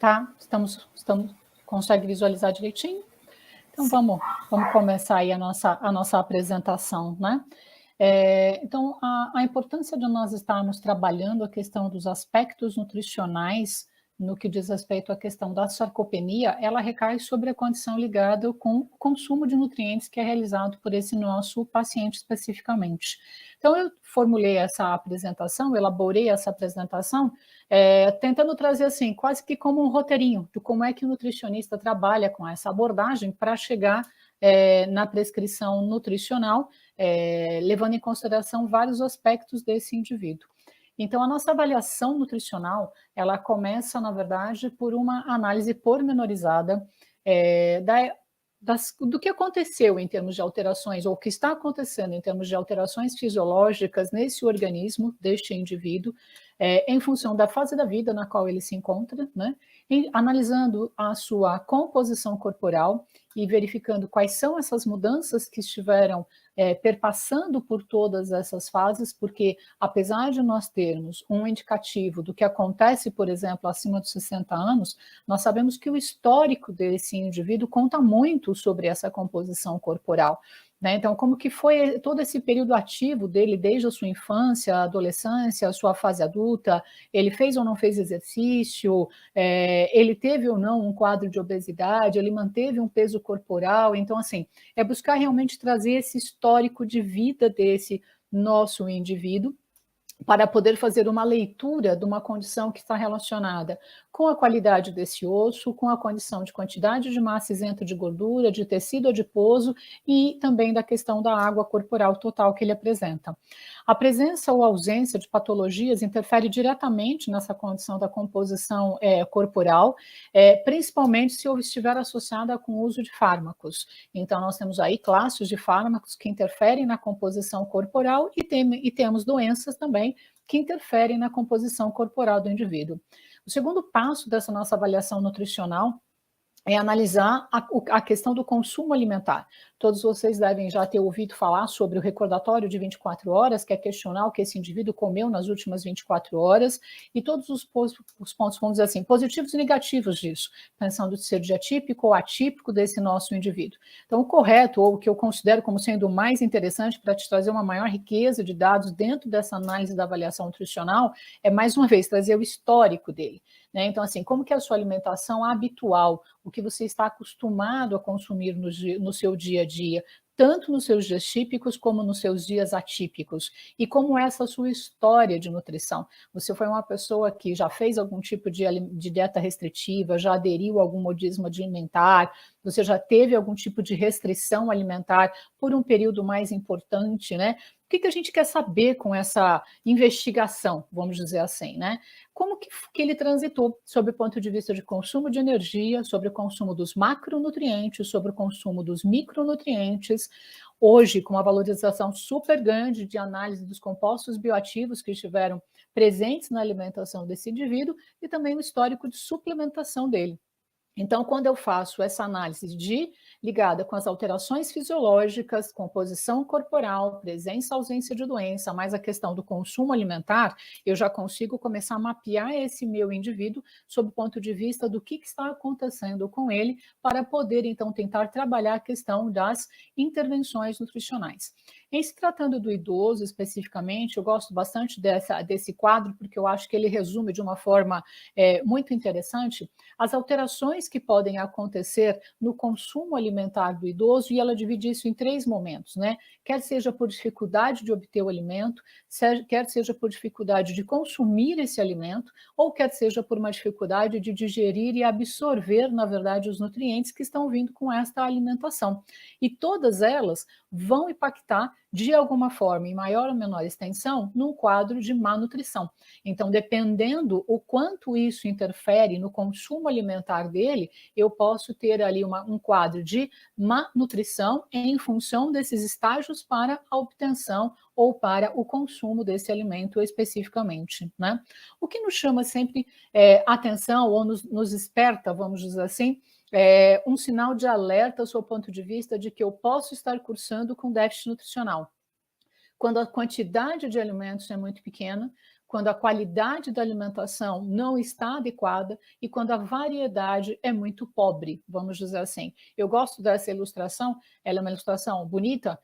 Tá? Consegue visualizar direitinho? Então, vamos começar aí a nossa apresentação, né? Então, a importância de nós estarmos trabalhando a questão dos aspectos nutricionais no que diz respeito à questão da sarcopenia, ela recai sobre a condição ligada com o consumo de nutrientes que é realizado por esse nosso paciente especificamente. Então, eu formulei essa apresentação, elaborei essa apresentação, tentando trazer assim, quase que como um roteirinho de como é que o nutricionista trabalha com essa abordagem para chegar na prescrição nutricional, levando em consideração vários aspectos desse indivíduo. Então, a nossa avaliação nutricional, ela começa, na verdade, por uma análise pormenorizada do que aconteceu em termos de alterações, ou o que está acontecendo em termos de alterações fisiológicas nesse organismo deste indivíduo, em função da fase da vida na qual ele se encontra, né? Analisando a sua composição corporal e verificando quais são essas mudanças que estiveram perpassando por todas essas fases, porque apesar de nós termos um indicativo do que acontece, por exemplo, acima dos 60 anos, nós sabemos que o histórico desse indivíduo conta muito sobre essa composição corporal. Né? Então, como que foi todo esse período ativo dele, desde a sua infância, a adolescência, a sua fase adulta, ele fez ou não fez exercício, ele teve ou não um quadro de obesidade, ele manteve um peso corporal, então, assim, é buscar realmente trazer esse histórico de vida desse nosso indivíduo, para poder fazer uma leitura de uma condição que está relacionada com a qualidade desse osso, com a condição de quantidade de massa isenta de gordura, de tecido adiposo e também da questão da água corporal total que ele apresenta. A presença ou ausência de patologias interfere diretamente nessa condição da composição corporal, principalmente se estiver associada com o uso de fármacos. Então, nós temos aí classes de fármacos que interferem na composição corporal e temos doenças também que interferem na composição corporal do indivíduo. O segundo passo dessa nossa avaliação nutricional é analisar a questão do consumo alimentar. Todos vocês devem já ter ouvido falar sobre o recordatório de 24 horas, que é questionar o que esse indivíduo comeu nas últimas 24 horas, e todos os pontos, vamos dizer assim, positivos e negativos disso, pensando de ser diatípico ou atípico desse nosso indivíduo. Então, o correto, ou o que eu considero como sendo o mais interessante para te trazer uma maior riqueza de dados dentro dessa análise da avaliação nutricional, é, mais uma vez, trazer o histórico dele. Né? Então, assim, como que é a sua alimentação habitual, o que você está acostumado a consumir no seu dia a dia, tanto nos seus dias típicos como nos seus dias atípicos, e como é essa sua história de nutrição. Você foi uma pessoa que já fez algum tipo de dieta restritiva, já aderiu a algum modismo alimentar, você já teve algum tipo de restrição alimentar por um período mais importante, né? O que a gente quer saber com essa investigação, vamos dizer assim, né? Como que ele transitou sobre o ponto de vista de consumo de energia, sobre o consumo dos macronutrientes, sobre o consumo dos micronutrientes, hoje com uma valorização super grande de análise dos compostos bioativos que estiveram presentes na alimentação desse indivíduo e também o histórico de suplementação dele. Então, quando eu faço essa análise ligada com as alterações fisiológicas, composição corporal, presença, ausência de doença, mais a questão do consumo alimentar, eu já consigo começar a mapear esse meu indivíduo sob o ponto de vista do que está acontecendo com ele, para poder, então, tentar trabalhar a questão das intervenções nutricionais. Em se tratando do idoso especificamente, eu gosto bastante desse quadro, porque eu acho que ele resume de uma forma muito interessante as alterações que podem acontecer no consumo alimentar do idoso, e ela divide isso em 3 momentos, né? Quer seja por dificuldade de obter o alimento, quer seja por dificuldade de consumir esse alimento, ou quer seja por uma dificuldade de digerir e absorver, na verdade, os nutrientes que estão vindo com esta alimentação. E todas elas vão impactar de alguma forma, em maior ou menor extensão, num quadro de má nutrição. Então, dependendo o quanto isso interfere no consumo alimentar dele, eu posso ter ali um quadro de má nutrição em função desses estágios para a obtenção ou para o consumo desse alimento especificamente, né? O que nos chama sempre atenção ou nos esperta, vamos dizer assim, um sinal de alerta, sob o ponto de vista de que eu posso estar cursando com déficit nutricional. Quando a quantidade de alimentos é muito pequena, quando a qualidade da alimentação não está adequada e quando a variedade é muito pobre, vamos dizer assim. Eu gosto dessa ilustração, ela é uma ilustração bonita,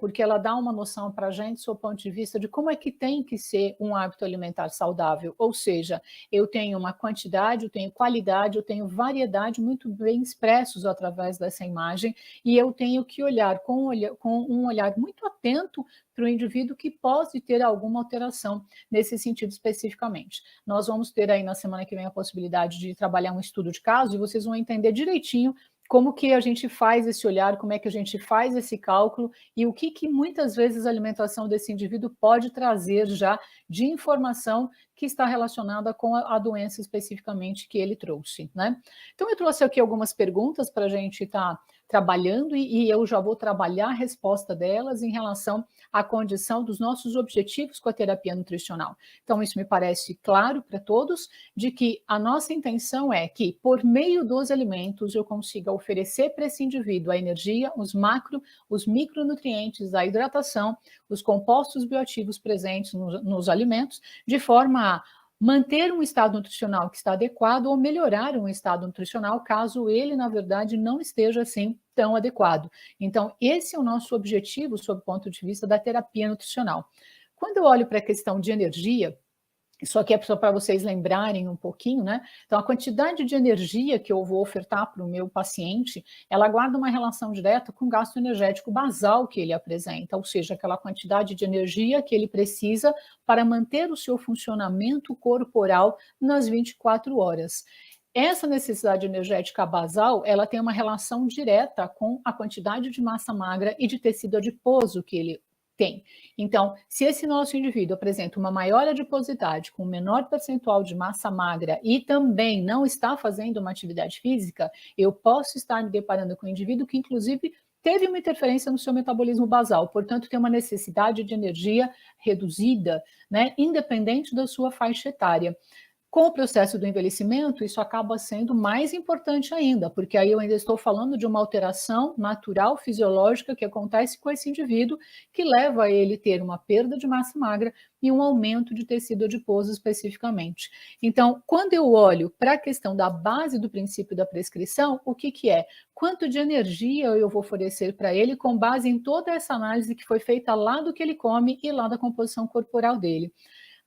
porque ela dá uma noção para a gente, do seu ponto de vista, de como é que tem que ser um hábito alimentar saudável. Ou seja, eu tenho uma quantidade, eu tenho qualidade, eu tenho variedade muito bem expressos através dessa imagem, e eu tenho que olhar com um olhar muito atento para o indivíduo que pode ter alguma alteração nesse sentido especificamente. Nós vamos ter aí na semana que vem a possibilidade de trabalhar um estudo de caso e vocês vão entender direitinho como que a gente faz esse olhar, como é que a gente faz esse cálculo e o que muitas vezes a alimentação desse indivíduo pode trazer já de informação que está relacionada com a doença especificamente que ele trouxe, né? Então eu trouxe aqui algumas perguntas para a gente estar trabalhando e eu já vou trabalhar a resposta delas em relação à condição dos nossos objetivos com a terapia nutricional. Então isso me parece claro para todos, de que a nossa intenção é que, por meio dos alimentos, eu consiga oferecer para esse indivíduo a energia, os micronutrientes, a hidratação, os compostos bioativos presentes nos alimentos, de forma a manter um estado nutricional que está adequado ou melhorar um estado nutricional caso ele, na verdade, não esteja assim tão adequado. Então, esse é o nosso objetivo sob o ponto de vista da terapia nutricional. Quando eu olho para a questão de energia, isso aqui é só para vocês lembrarem um pouquinho, né? Então, a quantidade de energia que eu vou ofertar para o meu paciente, ela guarda uma relação direta com o gasto energético basal que ele apresenta, ou seja, aquela quantidade de energia que ele precisa para manter o seu funcionamento corporal nas 24 horas. Essa necessidade energética basal, ela tem uma relação direta com a quantidade de massa magra e de tecido adiposo que ele tem. Então, se esse nosso indivíduo apresenta uma maior adiposidade, com um menor percentual de massa magra e também não está fazendo uma atividade física, eu posso estar me deparando com um indivíduo que, inclusive, teve uma interferência no seu metabolismo basal, portanto, tem uma necessidade de energia reduzida, né, independente da sua faixa etária. Com o processo do envelhecimento, isso acaba sendo mais importante ainda, porque aí eu ainda estou falando de uma alteração natural, fisiológica, que acontece com esse indivíduo, que leva a ele ter uma perda de massa magra e um aumento de tecido adiposo especificamente. Então, quando eu olho para a questão da base do princípio da prescrição, o que é? Quanto de energia eu vou oferecer para ele com base em toda essa análise que foi feita lá do que ele come e lá da composição corporal dele.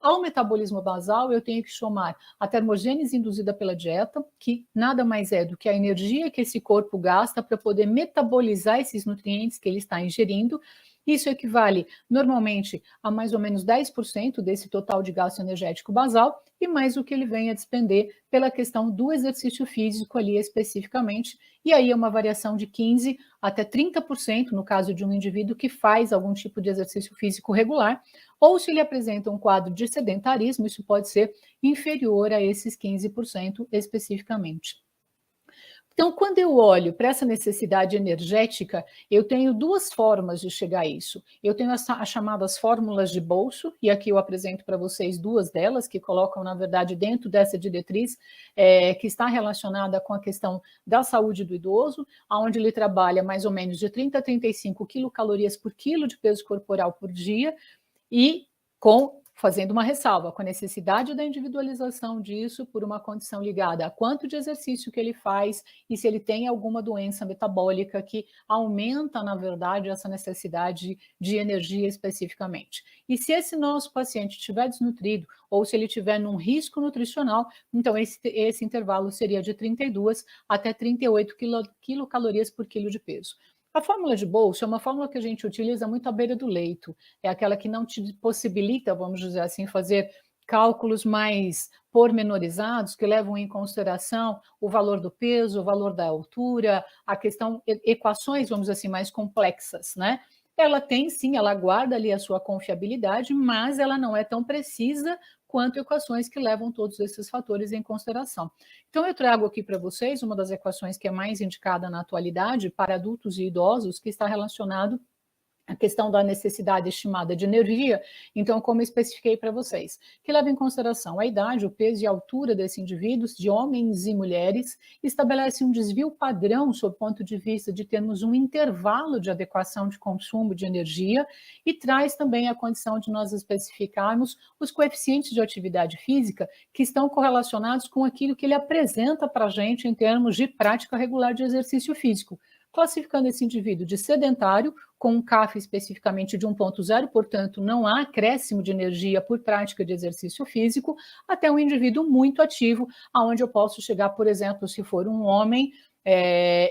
Ao metabolismo basal, eu tenho que somar a termogênese induzida pela dieta, que nada mais é do que a energia que esse corpo gasta para poder metabolizar esses nutrientes que ele está ingerindo. Isso equivale normalmente a mais ou menos 10% desse total de gasto energético basal e mais o que ele vem a despender pela questão do exercício físico ali especificamente. E aí é uma variação de 15% até 30% no caso de um indivíduo que faz algum tipo de exercício físico regular, ou se ele apresenta um quadro de sedentarismo, isso pode ser inferior a esses 15% especificamente. Então, quando eu olho para essa necessidade energética, eu tenho duas formas de chegar a isso. Eu tenho as chamadas fórmulas de bolso, e aqui eu apresento para vocês duas delas, que colocam, na verdade, dentro dessa diretriz, que está relacionada com a questão da saúde do idoso, onde ele trabalha mais ou menos de 30 a 35 quilocalorias por quilo de peso corporal por dia, e fazendo uma ressalva, com a necessidade da individualização disso por uma condição ligada a quanto de exercício que ele faz e se ele tem alguma doença metabólica que aumenta, na verdade, essa necessidade de energia especificamente. E se esse nosso paciente estiver desnutrido ou se ele estiver num risco nutricional, então esse intervalo seria de 32 até 38 quilocalorias por quilo de peso. A fórmula de bolso é uma fórmula que a gente utiliza muito à beira do leito, é aquela que não te possibilita, vamos dizer assim, fazer cálculos mais pormenorizados, que levam em consideração o valor do peso, o valor da altura, a questão, equações, vamos dizer assim, mais complexas, né? Ela tem, sim, ela guarda ali a sua confiabilidade, mas ela não é tão precisa quanto equações que levam todos esses fatores em consideração. Então, eu trago aqui para vocês uma das equações que é mais indicada na atualidade para adultos e idosos, que está relacionado a questão da necessidade estimada de energia, então, como eu especifiquei para vocês, que leva em consideração a idade, o peso e a altura desses indivíduos, de homens e mulheres, estabelece um desvio padrão sob o ponto de vista de termos um intervalo de adequação de consumo de energia e traz também a condição de nós especificarmos os coeficientes de atividade física que estão correlacionados com aquilo que ele apresenta para a gente em termos de prática regular de exercício físico, classificando esse indivíduo de sedentário, com um CAF especificamente de 1,0, portanto, não há acréscimo de energia por prática de exercício físico, até um indivíduo muito ativo, aonde eu posso chegar, por exemplo, se for um homem,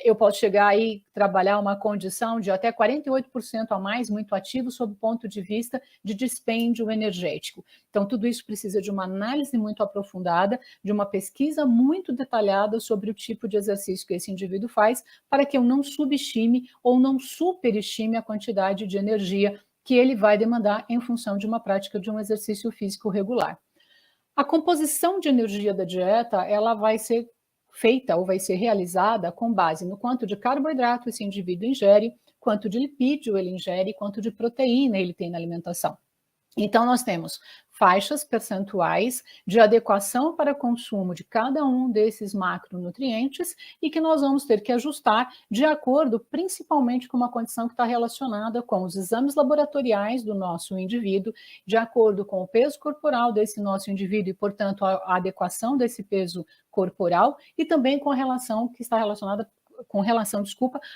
eu posso chegar aí trabalhar uma condição de até 48% a mais, muito ativo, sob o ponto de vista de dispêndio energético. Então, tudo isso precisa de uma análise muito aprofundada, de uma pesquisa muito detalhada sobre o tipo de exercício que esse indivíduo faz, para que eu não subestime ou não superestime a quantidade de energia que ele vai demandar em função de uma prática de um exercício físico regular. A composição de energia da dieta, ela vai ser feita ou vai ser realizada com base no quanto de carboidrato esse indivíduo ingere, quanto de lipídio ele ingere, quanto de proteína ele tem na alimentação. Então, nós temos faixas percentuais de adequação para consumo de cada um desses macronutrientes e que nós vamos ter que ajustar de acordo, principalmente, com uma condição que está relacionada com os exames laboratoriais do nosso indivíduo, de acordo com o peso corporal desse nosso indivíduo e, portanto, a adequação desse peso corporal e também com a relação que está relacionada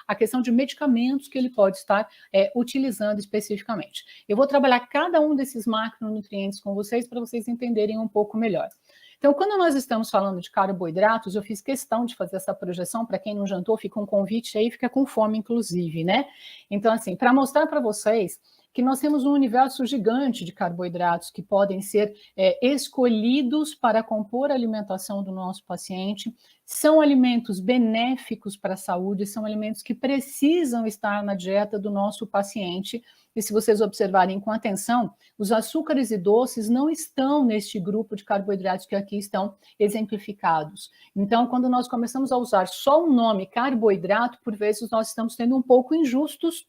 à questão de medicamentos que ele pode estar utilizando especificamente. Eu vou trabalhar cada um desses macronutrientes com vocês para vocês entenderem um pouco melhor. Então, quando nós estamos falando de carboidratos, eu fiz questão de fazer essa projeção, para quem não jantou, fica um convite aí, fica com fome, inclusive, né? Então, assim, para mostrar para vocês que nós temos um universo gigante de carboidratos que podem ser escolhidos para compor a alimentação do nosso paciente, são alimentos benéficos para a saúde, são alimentos que precisam estar na dieta do nosso paciente. E se vocês observarem com atenção, os açúcares e doces não estão neste grupo de carboidratos que aqui estão exemplificados. Então, quando nós começamos a usar só o nome carboidrato, por vezes nós estamos sendo um pouco injustos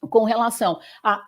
com relação a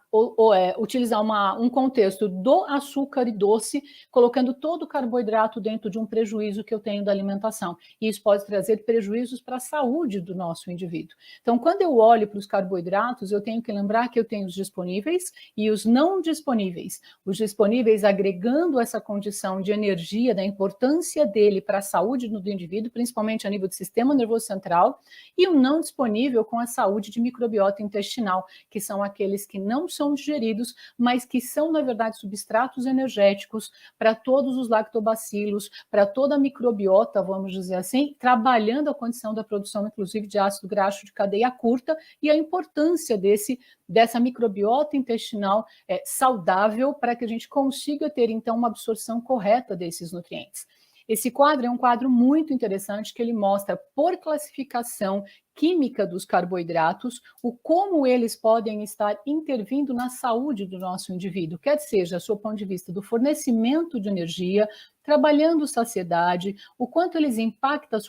utilizar um contexto do açúcar e doce, colocando todo o carboidrato dentro de um prejuízo que eu tenho da alimentação. E isso pode trazer prejuízos para a saúde do nosso indivíduo. Então, quando eu olho para os carboidratos, eu tenho que lembrar que eu tenho os disponíveis e os não disponíveis. Os disponíveis agregando essa condição de energia, da importância dele para a saúde do indivíduo, principalmente a nível do sistema nervoso central, e o não disponível com a saúde de microbiota intestinal, que são aqueles que não são digeridos, mas que são, na verdade, substratos energéticos para todos os lactobacilos, para toda a microbiota, vamos dizer assim, trabalhando a condição da produção, inclusive, de ácido graxo de cadeia curta e a importância dessa microbiota intestinal saudável para que a gente consiga ter, então, uma absorção correta desses nutrientes. Esse quadro é um quadro muito interessante que ele mostra por classificação química dos carboidratos, como eles podem estar intervindo na saúde do nosso indivíduo, quer seja, do ponto de vista do fornecimento de energia, trabalhando saciedade, o quanto eles impactam,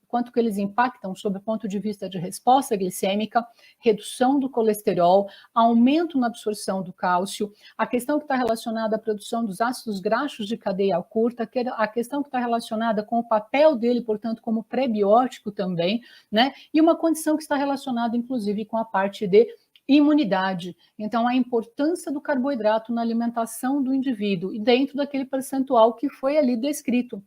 quanto que eles impactam sob o ponto de vista de resposta glicêmica, redução do colesterol, aumento na absorção do cálcio, a questão que está relacionada à produção dos ácidos graxos de cadeia curta, a questão que está relacionada com o papel dele, portanto, como prebiótico também, né? E uma condição que está relacionada, inclusive, com a parte de imunidade. Então, a importância do carboidrato na alimentação do indivíduo e dentro daquele percentual que foi ali descrito,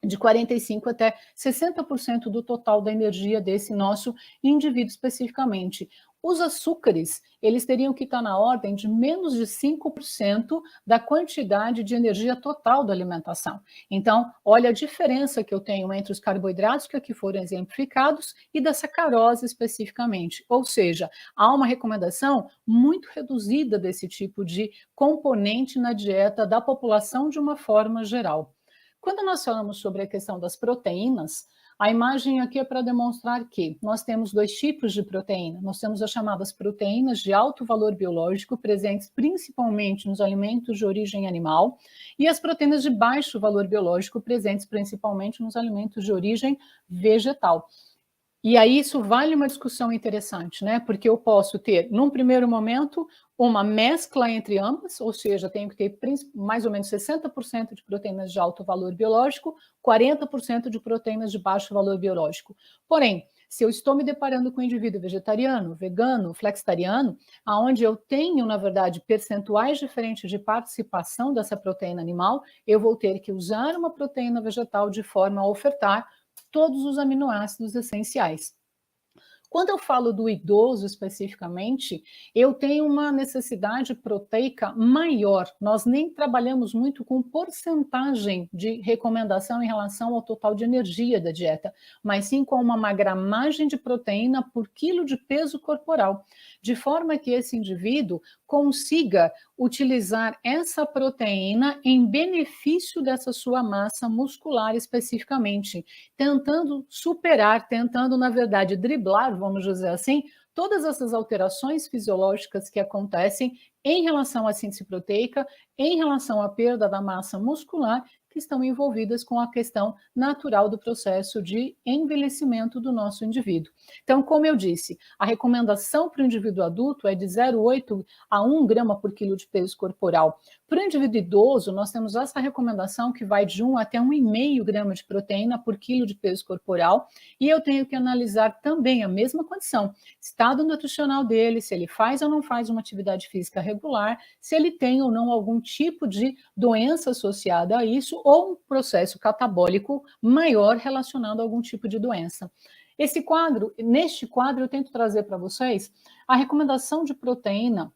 de 45% até 60% do total da energia desse nosso indivíduo especificamente. Os açúcares, eles teriam que estar na ordem de menos de 5% da quantidade de energia total da alimentação. Então, olha a diferença que eu tenho entre os carboidratos que aqui foram exemplificados e da sacarose especificamente. Ou seja, há uma recomendação muito reduzida desse tipo de componente na dieta da população de uma forma geral. Quando nós falamos sobre a questão das proteínas, a imagem aqui é para demonstrar que nós temos dois tipos de proteína. Nós temos as chamadas proteínas de alto valor biológico, presentes principalmente nos alimentos de origem animal, e as proteínas de baixo valor biológico, presentes principalmente nos alimentos de origem vegetal. E aí isso vale uma discussão interessante, né? Porque eu posso ter, num primeiro momento, uma mescla entre ambas, ou seja, tenho que ter mais ou menos 60% de proteínas de alto valor biológico, 40% de proteínas de baixo valor biológico. Porém, se eu estou me deparando com um indivíduo vegetariano, vegano, flexitariano, aonde eu tenho, na verdade, percentuais diferentes de participação dessa proteína animal, eu vou ter que usar uma proteína vegetal de forma a ofertar todos os aminoácidos essenciais. Quando eu falo do idoso especificamente, eu tenho uma necessidade proteica maior. Nós nem trabalhamos muito com porcentagem de recomendação em relação ao total de energia da dieta, mas sim com uma gramagem de proteína por quilo de peso corporal, de forma que esse indivíduo consiga utilizar essa proteína em benefício dessa sua massa muscular especificamente, tentando superar, tentando, na verdade, driblar, vamos dizer assim, todas essas alterações fisiológicas que acontecem em relação à síntese proteica, em relação à perda da massa muscular, que estão envolvidas com a questão natural do processo de envelhecimento do nosso indivíduo. Então, como eu disse, a recomendação para o indivíduo adulto é de 0,8 a 1 grama por quilo de peso corporal. Para o indivíduo idoso, nós temos essa recomendação que vai de 1 até 1,5 grama de proteína por quilo de peso corporal, e eu tenho que analisar também a mesma condição, estado nutricional dele, se ele faz ou não faz uma atividade física regular, se ele tem ou não algum tipo de doença associada a isso, ou um processo catabólico maior relacionado a algum tipo de doença. Neste quadro, eu tento trazer para vocês a recomendação de proteína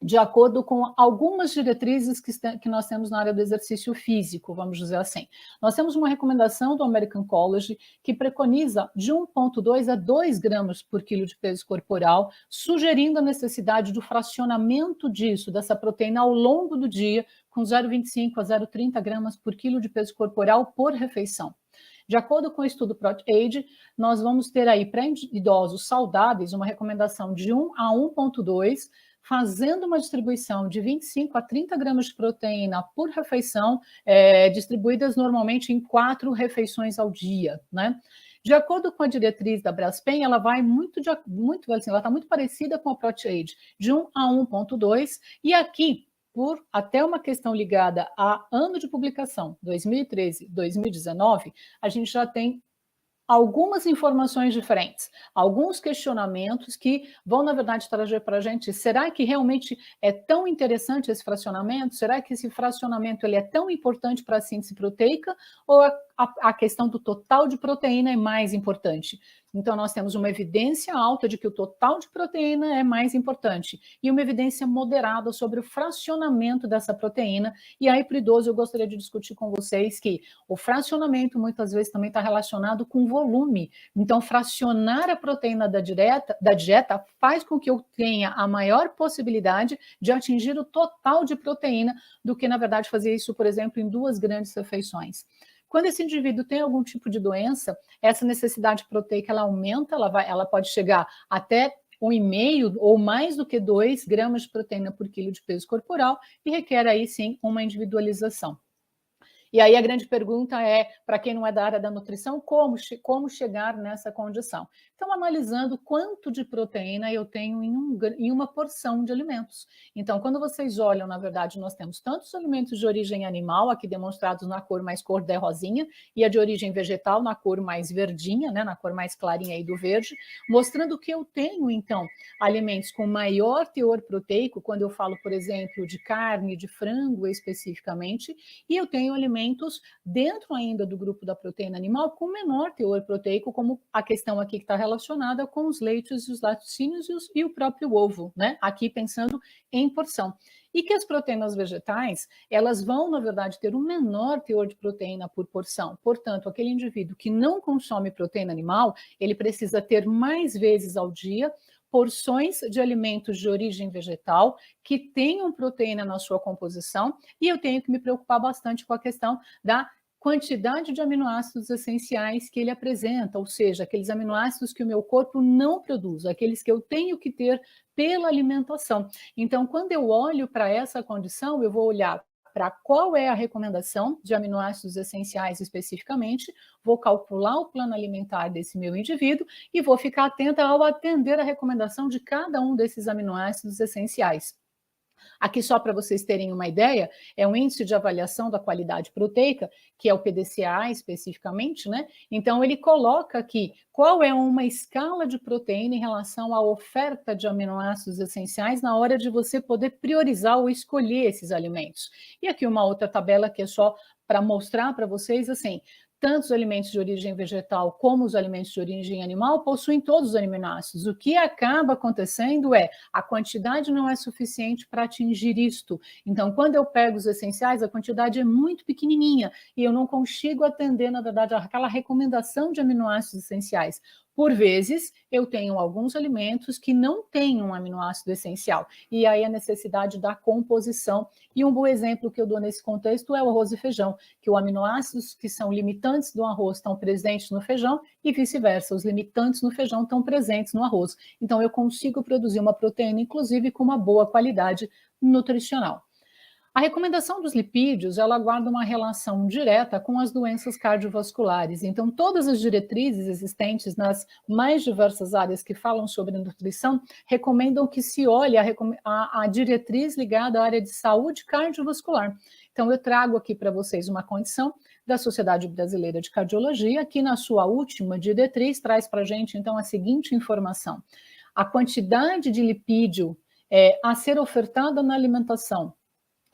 de acordo com algumas diretrizes que nós temos na área do exercício físico, vamos dizer assim. Nós temos uma recomendação do American College que preconiza de 1,2 a 2 gramas por quilo de peso corporal, sugerindo a necessidade do fracionamento dessa proteína ao longo do dia, com 0,25 a 0,30 gramas por quilo de peso corporal por refeição. De acordo com o estudo ProtAge, nós vamos ter aí para idosos saudáveis uma recomendação de 1 a 1,2, fazendo uma distribuição de 25 a 30 gramas de proteína por refeição, distribuídas normalmente em 4 refeições ao dia, né? De acordo com a diretriz da Braskem, ela vai ela está muito parecida com a ProtAge, de 1 a 1,2, e aqui, por até uma questão ligada a ano de publicação, 2013, 2019, a gente já tem algumas informações diferentes, alguns questionamentos que vão, na verdade, trazer para a gente, será que realmente é tão interessante esse fracionamento? Será que esse fracionamento ele é tão importante para a síntese proteica? Ou a questão do total de proteína é mais importante? Então, nós temos uma evidência alta de que o total de proteína é mais importante e uma evidência moderada sobre o fracionamento dessa proteína. E aí, para o idoso, eu gostaria de discutir com vocês que o fracionamento muitas vezes também está relacionado com volume. Então, fracionar a proteína da dieta faz com que eu tenha a maior possibilidade de atingir o total de proteína do que, na verdade, fazer isso, por exemplo, em 2 grandes refeições. Quando esse indivíduo tem algum tipo de doença, essa necessidade proteica ela aumenta, ela pode chegar até 1,5 ou mais do que 2 gramas de proteína por quilo de peso corporal e requer aí sim uma individualização. E aí a grande pergunta é, para quem não é da área da nutrição, como chegar nessa condição? Então, analisando quanto de proteína eu tenho em uma porção de alimentos. Então, quando vocês olham, na verdade, nós temos tantos alimentos de origem animal, aqui demonstrados na cor mais cor-de-rosinha, e a de origem vegetal na cor mais verdinha, né, na cor mais clarinha aí do verde, mostrando que eu tenho, então, alimentos com maior teor proteico, quando eu falo, por exemplo, de carne, de frango especificamente, e eu tenho alimentos dentro ainda do grupo da proteína animal com menor teor proteico, como a questão aqui que está relacionada com os leites, os laticínios e o próprio ovo, né? Aqui pensando em porção. E que as proteínas vegetais, elas vão, na verdade, ter um menor teor de proteína por porção. Portanto, aquele indivíduo que não consome proteína animal, ele precisa ter mais vezes ao dia porções de alimentos de origem vegetal que tenham proteína na sua composição, e eu tenho que me preocupar bastante com a questão da quantidade de aminoácidos essenciais que ele apresenta, ou seja, aqueles aminoácidos que o meu corpo não produz, aqueles que eu tenho que ter pela alimentação. Então, quando eu olho para essa condição, eu vou olhar para qual é a recomendação de aminoácidos essenciais especificamente, vou calcular o plano alimentar desse meu indivíduo e vou ficar atenta ao atender a recomendação de cada um desses aminoácidos essenciais. Aqui, só para vocês terem uma ideia, é um índice de avaliação da qualidade proteica, que é o PDCA especificamente, né? Então, ele coloca aqui qual é uma escala de proteína em relação à oferta de aminoácidos essenciais na hora de você poder priorizar ou escolher esses alimentos. E aqui uma outra tabela que é só para mostrar para vocês, assim, tanto os alimentos de origem vegetal como os alimentos de origem animal possuem todos os aminoácidos. O que acaba acontecendo é a quantidade não é suficiente para atingir isto. Então, quando eu pego os essenciais, a quantidade é muito pequenininha e eu não consigo atender, na verdade, aquela recomendação de aminoácidos essenciais. Por vezes, eu tenho alguns alimentos que não têm um aminoácido essencial, e aí a necessidade da composição. E um bom exemplo que eu dou nesse contexto é o arroz e feijão, que os aminoácidos que são limitantes do arroz estão presentes no feijão e vice-versa, os limitantes no feijão estão presentes no arroz. Então, eu consigo produzir uma proteína, inclusive, com uma boa qualidade nutricional. A recomendação dos lipídios, ela guarda uma relação direta com as doenças cardiovasculares. Então, todas as diretrizes existentes nas mais diversas áreas que falam sobre nutrição recomendam que se olhe a diretriz ligada à área de saúde cardiovascular. Então, eu trago aqui para vocês uma condição da Sociedade Brasileira de Cardiologia, que na sua última diretriz traz para a gente, então, a seguinte informação. A quantidade de lipídio a ser ofertada na alimentação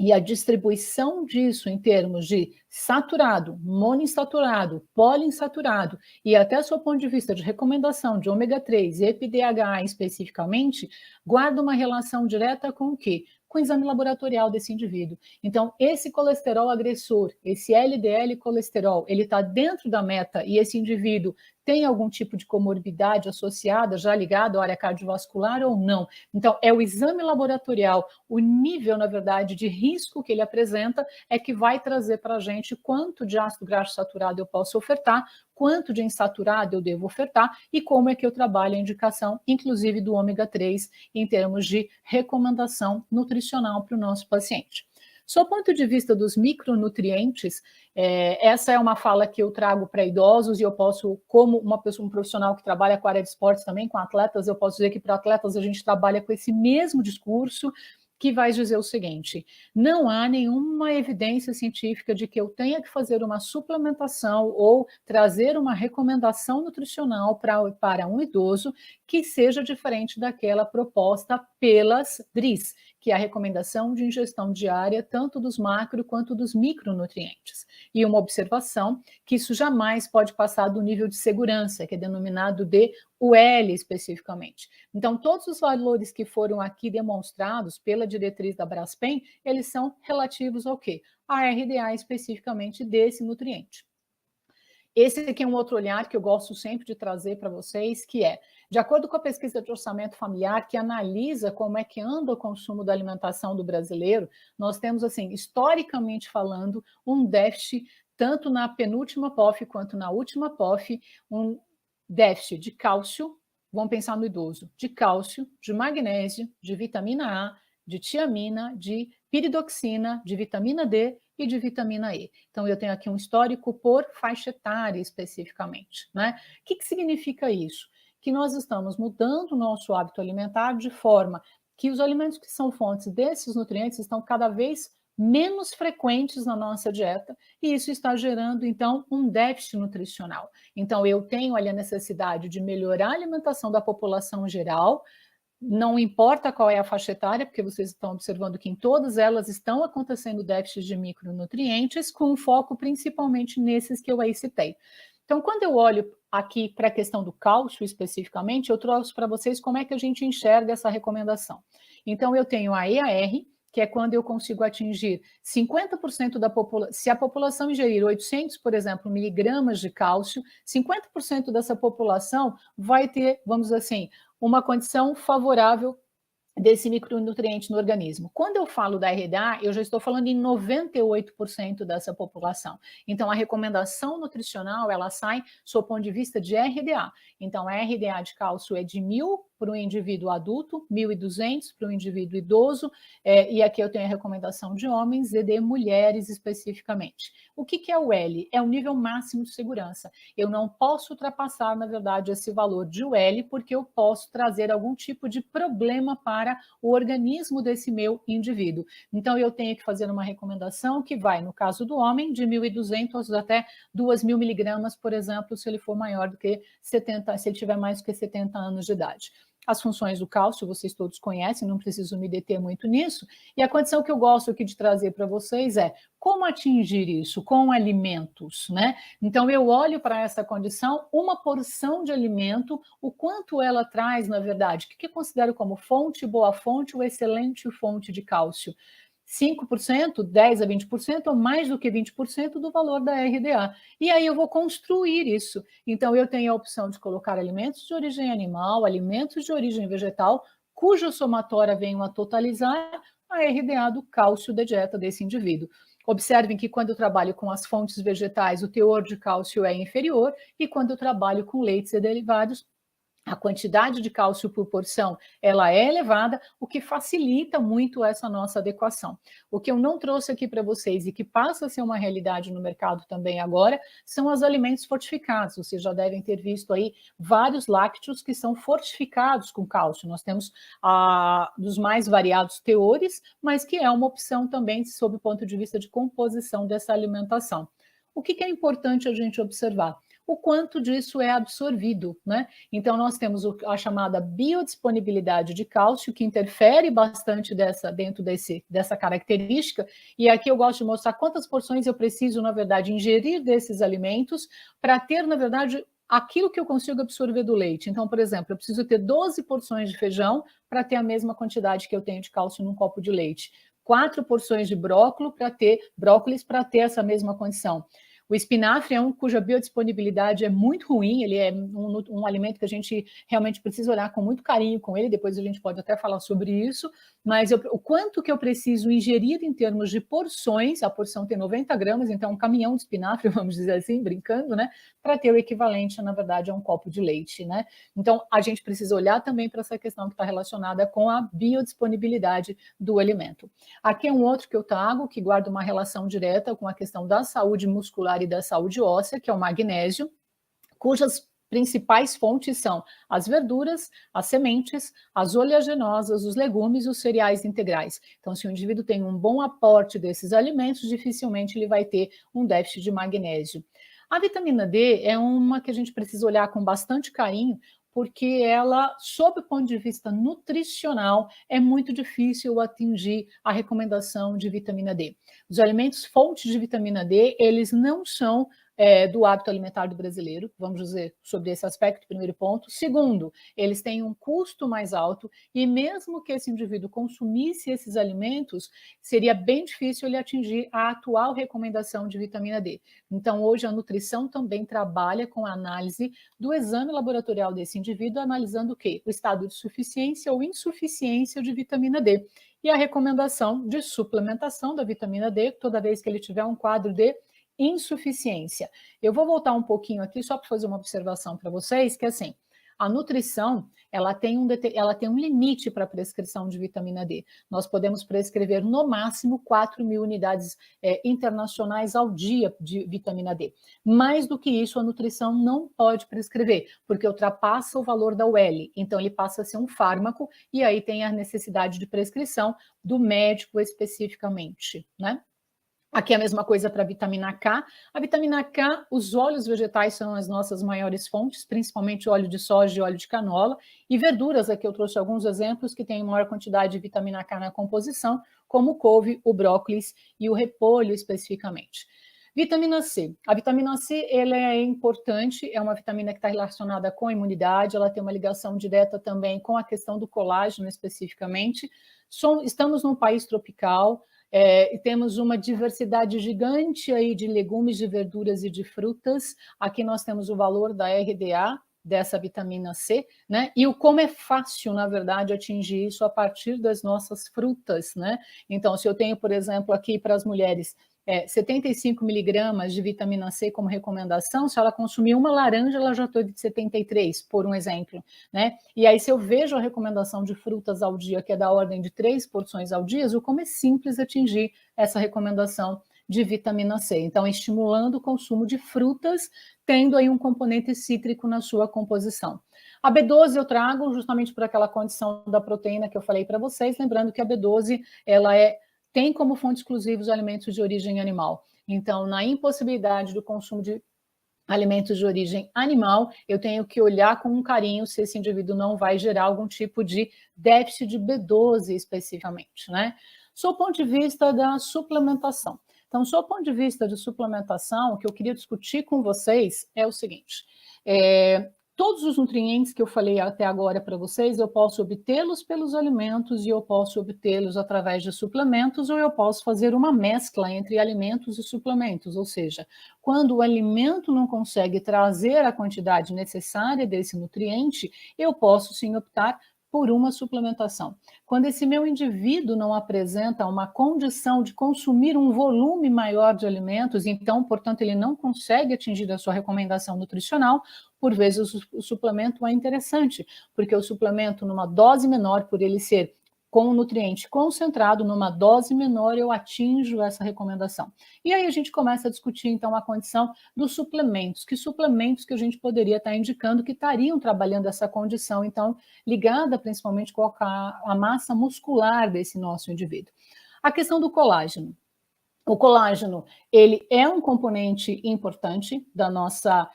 e a distribuição disso em termos de saturado, monoinsaturado, poliinsaturado e até do ponto de vista de recomendação de ômega 3 e EPDHA especificamente, guarda uma relação direta com o quê? Com o exame laboratorial desse indivíduo. Então, esse colesterol agressor, esse LDL colesterol, ele está dentro da meta e esse indivíduo tem algum tipo de comorbidade associada, já ligado à área cardiovascular ou não. Então, é o exame laboratorial, o nível, na verdade, de risco que ele apresenta é que vai trazer para a gente quanto de ácido graxo saturado eu posso ofertar, quanto de insaturado eu devo ofertar e como é que eu trabalho a indicação, inclusive do ômega 3, em termos de recomendação nutricional para o nosso paciente. Sob o ponto de vista dos micronutrientes, essa é uma fala que eu trago para idosos e eu posso, como uma pessoa, um profissional que trabalha com a área de esportes também, com atletas, eu posso dizer que para atletas a gente trabalha com esse mesmo discurso, que vai dizer o seguinte: não há nenhuma evidência científica de que eu tenha que fazer uma suplementação ou trazer uma recomendação nutricional para um idoso que seja diferente daquela proposta pelas DRIs, que é a recomendação de ingestão diária tanto dos macro quanto dos micronutrientes. E uma observação que isso jamais pode passar do nível de segurança, que é denominado de UL especificamente. Então, todos os valores que foram aqui demonstrados pela diretriz da Braskem, eles são relativos ao quê? A RDA especificamente desse nutriente. Esse aqui é um outro olhar que eu gosto sempre de trazer para vocês, que é, de acordo com a pesquisa de orçamento familiar, que analisa como é que anda o consumo da alimentação do brasileiro, nós temos, assim, historicamente falando, um déficit, tanto na penúltima POF quanto na última POF, um déficit de cálcio, vamos pensar no idoso, de cálcio, de magnésio, de vitamina A, de tiamina, de piridoxina, de vitamina D e de vitamina E. Então, eu tenho aqui um histórico por faixa etária especificamente, né? O que significa isso? Que nós estamos mudando o nosso hábito alimentar de forma que os alimentos que são fontes desses nutrientes estão cada vez menos frequentes na nossa dieta, e isso está gerando, então, um déficit nutricional. Então, eu tenho ali a necessidade de melhorar a alimentação da população geral, não importa qual é a faixa etária, porque vocês estão observando que em todas elas estão acontecendo déficits de micronutrientes, com foco principalmente nesses que eu aí citei. Então, quando eu olho aqui para a questão do cálcio especificamente, eu trouxe para vocês como é que a gente enxerga essa recomendação. Então, eu tenho a EAR, que é quando eu consigo atingir 50% da população, se a população ingerir 800, por exemplo, miligramas de cálcio, 50% dessa população vai ter, vamos dizer assim, uma condição favorável desse micronutriente no organismo. Quando eu falo da RDA, eu já estou falando em 98% dessa população. Então, a recomendação nutricional, ela sai sob o ponto de vista de RDA. Então, a RDA de cálcio é de 1000 para o indivíduo adulto, 1.200 para o indivíduo idoso, e aqui eu tenho a recomendação de homens e de mulheres especificamente. O que é o L? É o nível máximo de segurança. Eu não posso ultrapassar, na verdade, esse valor de UL, porque eu posso trazer algum tipo de problema para o organismo desse meu indivíduo. Então, eu tenho que fazer uma recomendação que vai, no caso do homem, de 1.200 até 2.000 miligramas, por exemplo, se ele for maior do que 70, se ele tiver mais do que 70 anos de idade. As funções do cálcio vocês todos conhecem, não preciso me deter muito nisso. E a condição que eu gosto aqui de trazer para vocês é como atingir isso com alimentos, né? Então eu olho para essa condição, uma porção de alimento, o quanto ela traz, na verdade, o que eu considero como fonte, boa fonte ou excelente fonte de cálcio. 5%, 10 a 20% ou mais do que 20% do valor da RDA. E aí eu vou construir isso. Então eu tenho a opção de colocar alimentos de origem animal, alimentos de origem vegetal, cuja somatória venham a totalizar a RDA do cálcio da dieta desse indivíduo. Observem que quando eu trabalho com as fontes vegetais, o teor de cálcio é inferior, e quando eu trabalho com leites e derivados, a quantidade de cálcio por porção ela é elevada, o que facilita muito essa nossa adequação. O que eu não trouxe aqui para vocês e que passa a ser uma realidade no mercado também agora são os alimentos fortificados. Vocês já devem ter visto aí vários lácteos que são fortificados com cálcio. Nós temos dos mais variados teores, mas que é uma opção também sob o ponto de vista de composição dessa alimentação. O que é importante a gente observar? O quanto disso é absorvido, né? Então, nós temos a chamada biodisponibilidade de cálcio, que interfere bastante dentro dessa característica, e aqui eu gosto de mostrar quantas porções eu preciso, na verdade, ingerir desses alimentos para ter, na verdade, aquilo que eu consigo absorver do leite. Então, por exemplo, eu preciso ter 12 porções de feijão para ter a mesma quantidade que eu tenho de cálcio num copo de leite. 4 porções de brócolis para ter essa mesma condição. O espinafre é cuja biodisponibilidade é muito ruim, ele é um alimento que a gente realmente precisa olhar com muito carinho com ele, depois a gente pode até falar sobre isso, mas o quanto que eu preciso ingerir em termos de porções, a porção tem 90 gramas, então um caminhão de espinafre, vamos dizer assim, brincando, né, para ter o equivalente, na verdade, a um copo de leite, né? Então, a gente precisa olhar também para essa questão que está relacionada com a biodisponibilidade do alimento. Aqui é um outro que eu trago, que guarda uma relação direta com a questão da saúde muscular e da saúde óssea, que é o magnésio, cujas principais fontes são as verduras, as sementes, as oleaginosas, os legumes e os cereais integrais. Então, se o indivíduo tem um bom aporte desses alimentos, dificilmente ele vai ter um déficit de magnésio. A vitamina D é uma que a gente precisa olhar com bastante carinho, porque ela, sob o ponto de vista nutricional, é muito difícil atingir a recomendação de vitamina D. Os alimentos fontes de vitamina D, eles não são do hábito alimentar do brasileiro, vamos dizer, sobre esse aspecto, primeiro ponto. Segundo, eles têm um custo mais alto e mesmo que esse indivíduo consumisse esses alimentos, seria bem difícil ele atingir a atual recomendação de vitamina D. Então, hoje a nutrição também trabalha com a análise do exame laboratorial desse indivíduo, analisando o quê? O estado de suficiência ou insuficiência de vitamina D. E a recomendação de suplementação da vitamina D, toda vez que ele tiver um quadro de insuficiência. Eu vou voltar um pouquinho aqui só para fazer uma observação para vocês, que assim, a nutrição, ela tem um limite para a prescrição de vitamina D. Nós podemos prescrever no máximo 4.000 unidades internacionais ao dia de vitamina D. Mais do que isso, a nutrição não pode prescrever, porque ultrapassa o valor da UL. Então, ele passa a ser um fármaco e aí tem a necessidade de prescrição do médico especificamente, né? Aqui é a mesma coisa para a vitamina K. A vitamina K, os óleos vegetais são as nossas maiores fontes, principalmente óleo de soja e óleo de canola. E verduras, aqui eu trouxe alguns exemplos que têm maior quantidade de vitamina K na composição, como o couve, o brócolis e o repolho especificamente. Vitamina C. A vitamina C ela é importante, é uma vitamina que está relacionada com a imunidade, ela tem uma ligação direta também com a questão do colágeno especificamente. Estamos num país tropical, e temos uma diversidade gigante aí de legumes, de verduras e de frutas. Aqui nós temos o valor da RDA, dessa vitamina C, né? E como é fácil, na verdade, atingir isso a partir das nossas frutas, né? Então, se eu tenho, por exemplo, aqui para as mulheres, 75 miligramas de vitamina C como recomendação, se ela consumir uma laranja, ela já teve de 73, por um exemplo, né? E aí, se eu vejo a recomendação de frutas ao dia, que é da ordem de 3 porções ao dia, o como é simples atingir essa recomendação de vitamina C. Então, estimulando o consumo de frutas, tendo aí um componente cítrico na sua composição. A B12 eu trago justamente por aquela condição da proteína que eu falei para vocês, lembrando que a B12, ela tem como fonte exclusiva os alimentos de origem animal. Então, na impossibilidade do consumo de alimentos de origem animal, eu tenho que olhar com um carinho se esse indivíduo não vai gerar algum tipo de déficit de B12 especificamente, né? Sob o ponto de vista da suplementação. Então, sob o ponto de vista de suplementação, o que eu queria discutir com vocês é o seguinte: todos os nutrientes que eu falei até agora para vocês, eu posso obtê-los pelos alimentos e eu posso obtê-los através de suplementos, ou eu posso fazer uma mescla entre alimentos e suplementos, ou seja, quando o alimento não consegue trazer a quantidade necessária desse nutriente, eu posso sim optar por uma suplementação. Quando esse meu indivíduo não apresenta uma condição de consumir um volume maior de alimentos, então, portanto, ele não consegue atingir a sua recomendação nutricional, por vezes o suplemento é interessante, porque o suplemento numa dose menor, por ele ser com o nutriente concentrado, numa dose menor, eu atinjo essa recomendação. E aí a gente começa a discutir, então, a condição dos suplementos. Que suplementos que a gente poderia estar indicando que estariam trabalhando essa condição, então, ligada principalmente com a massa muscular desse nosso indivíduo. A questão do colágeno. O colágeno, ele é um componente importante da nossa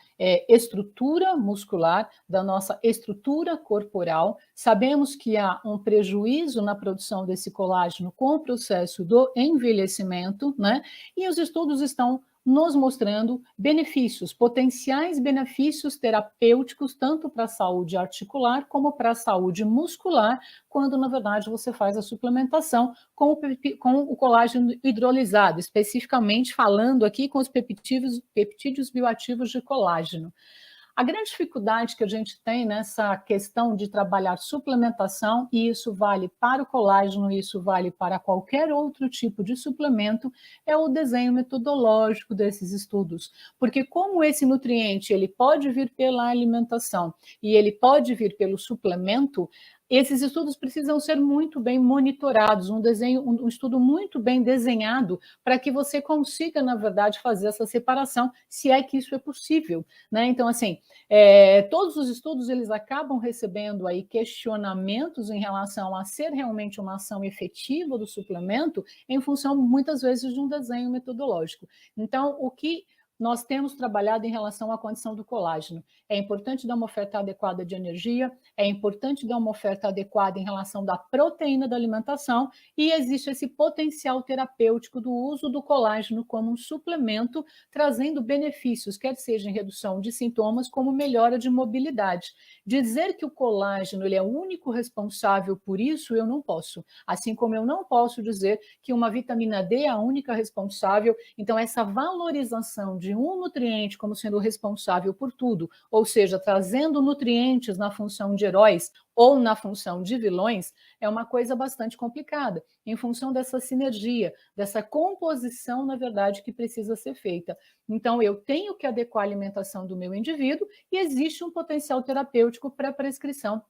estrutura muscular, da nossa estrutura corporal. Sabemos que há um prejuízo na produção desse colágeno com o processo do envelhecimento, né? E os estudos estão nos mostrando benefícios, potenciais benefícios terapêuticos, tanto para a saúde articular como para a saúde muscular, quando, na verdade, você faz a suplementação com o colágeno hidrolisado, especificamente falando aqui com os peptídeos bioativos de colágeno. A grande dificuldade que a gente tem nessa questão de trabalhar suplementação, e isso vale para o colágeno, isso vale para qualquer outro tipo de suplemento, é o desenho metodológico desses estudos. Porque como esse nutriente ele pode vir pela alimentação e ele pode vir pelo suplemento, esses estudos precisam ser muito bem monitorados, um estudo muito bem desenhado para que você consiga, na verdade, fazer essa separação, se é que isso é possível, né? Então, assim, todos os estudos eles acabam recebendo aí questionamentos em relação a ser realmente uma ação efetiva do suplemento, em função muitas vezes de um desenho metodológico. Então, o que nós temos trabalhado em relação à condição do colágeno? É importante dar uma oferta adequada de energia, é importante dar uma oferta adequada em relação da proteína da alimentação, e existe esse potencial terapêutico do uso do colágeno como um suplemento, trazendo benefícios, quer seja em redução de sintomas, como melhora de mobilidade. Dizer que o colágeno ele é o único responsável por isso, eu não posso. Assim como eu não posso dizer que uma vitamina D é a única responsável. Então, essa valorização de um nutriente como sendo responsável por tudo, ou seja, trazendo nutrientes na função de heróis ou na função de vilões, é uma coisa bastante complicada, em função dessa sinergia, dessa composição, na verdade, que precisa ser feita. Então, eu tenho que adequar a alimentação do meu indivíduo e existe um potencial terapêutico para a prescrição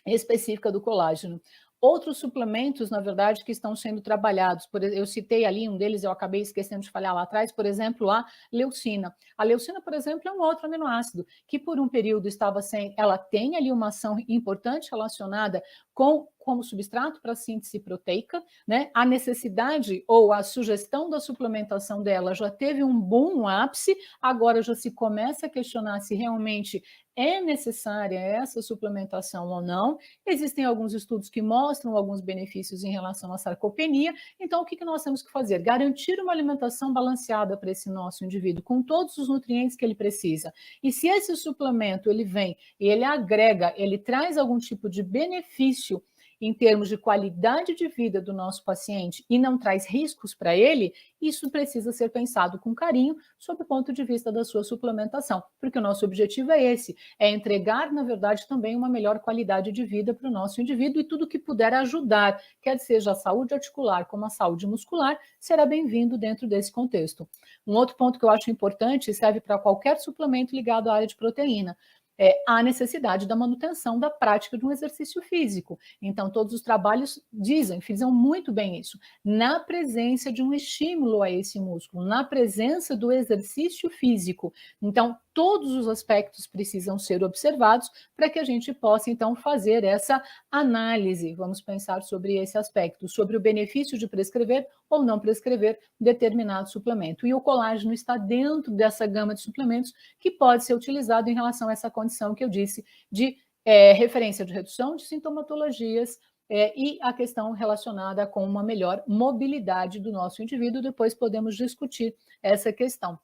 específica do colágeno. Outros suplementos, na verdade, que estão sendo trabalhados, eu citei ali um deles, eu acabei esquecendo de falar lá atrás, por exemplo, a leucina. A leucina, por exemplo, é um outro aminoácido que por um período estava sem, ela tem ali uma ação importante relacionada como substrato para a síntese proteica, né? A necessidade ou a sugestão da suplementação dela já teve um bom ápice, agora já se começa a questionar se realmente é necessária essa suplementação ou não. Existem alguns estudos que mostram alguns benefícios em relação à sarcopenia. Então, o que nós temos que fazer? Garantir uma alimentação balanceada para esse nosso indivíduo, com todos os nutrientes que ele precisa. E se esse suplemento ele vem e ele agrega, ele traz algum tipo de benefício em termos de qualidade de vida do nosso paciente e não traz riscos para ele, isso precisa ser pensado com carinho sob o ponto de vista da sua suplementação, porque o nosso objetivo é esse, é entregar, na verdade, também uma melhor qualidade de vida para o nosso indivíduo e tudo que puder ajudar, quer seja a saúde articular como a saúde muscular, será bem-vindo dentro desse contexto. Um outro ponto que eu acho importante, serve para qualquer suplemento ligado à área de proteína, a necessidade da manutenção da prática de um exercício físico. Então, todos os trabalhos fizem muito bem isso. Na presença de um estímulo a esse músculo, na presença do exercício físico. Então, todos os aspectos precisam ser observados para que a gente possa, então, fazer essa análise. Vamos pensar sobre esse aspecto, sobre o benefício de prescrever ou não prescrever determinado suplemento. E o colágeno está dentro dessa gama de suplementos que pode ser utilizado em relação a essa condição que eu disse de referência de redução de sintomatologias e a questão relacionada com uma melhor mobilidade do nosso indivíduo. Depois podemos discutir essa questão.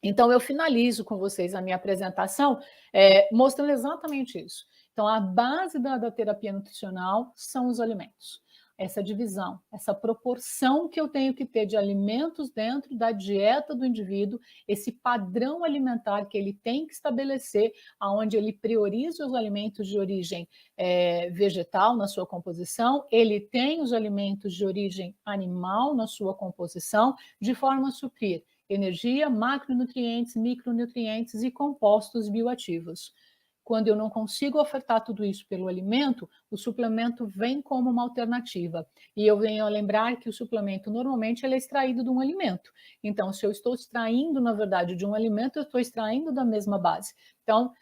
Então, eu finalizo com vocês a minha apresentação mostrando exatamente isso. Então, a base da terapia nutricional são os alimentos. Essa divisão, essa proporção que eu tenho que ter de alimentos dentro da dieta do indivíduo, esse padrão alimentar que ele tem que estabelecer, onde ele prioriza os alimentos de origem vegetal na sua composição, ele tem os alimentos de origem animal na sua composição, de forma a suprir energia, macronutrientes, micronutrientes e compostos bioativos. Quando eu não consigo ofertar tudo isso pelo alimento, o suplemento vem como uma alternativa. E eu venho a lembrar que o suplemento, normalmente, ele é extraído de um alimento. Então, se eu estou extraindo, na verdade, de um alimento, eu estou extraindo da mesma base. Então,